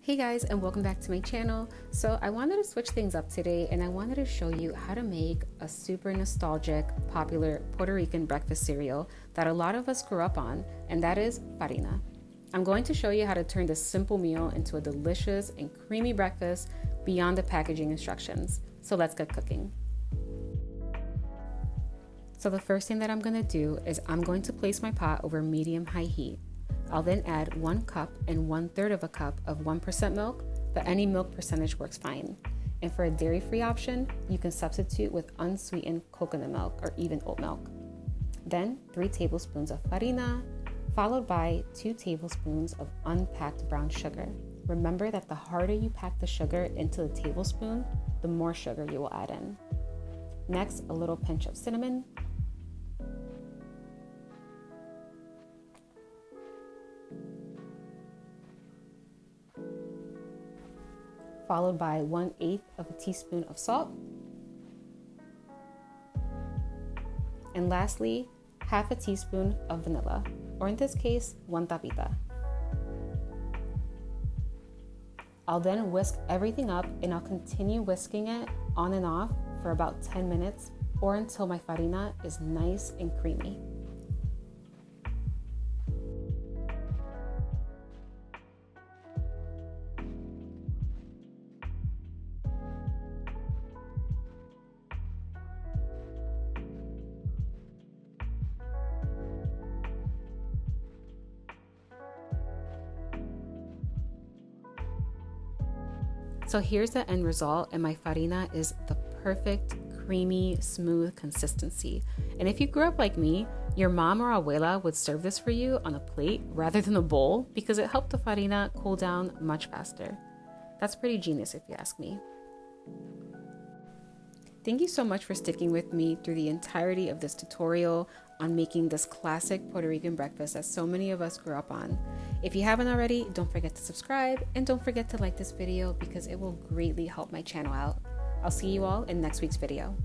Hey guys, and welcome back to my channel. So I wanted to switch things up today and I wanted to show you how to make a super nostalgic, popular Puerto Rican breakfast cereal that a lot of us grew up on, and that is Farina. I'm going to show you how to turn this simple meal into a delicious and creamy breakfast beyond the packaging instructions. So let's get cooking. So the first thing that I'm going to do is I'm going to place my pot over medium-high heat. I'll then add 1 cup and 1/3 of a cup of 1% milk, but any milk percentage works fine. And for a dairy-free option, you can substitute with unsweetened coconut milk or even oat milk. Then 3 tablespoons of farina, followed by 2 tablespoons of unpacked brown sugar. Remember that the harder you pack the sugar into the tablespoon, the more sugar you will add in. Next, a little pinch of cinnamon, followed by 1/8 of a teaspoon of salt. And lastly, half a teaspoon of vanilla, or in this case, 1 tapita. I'll then whisk everything up and I'll continue whisking it on and off for about 10 minutes or until my farina is nice and creamy. So here's the end result, and my farina is the perfect, creamy, smooth consistency. And if you grew up like me, your mom or abuela would serve this for you on a plate rather than a bowl because it helped the farina cool down much faster. That's pretty genius if you ask me. Thank you so much for sticking with me through the entirety of this tutorial on making this classic Puerto Rican breakfast that so many of us grew up on. If you haven't already, don't forget to subscribe and don't forget to like this video because it will greatly help my channel out. I'll see you all in next week's video.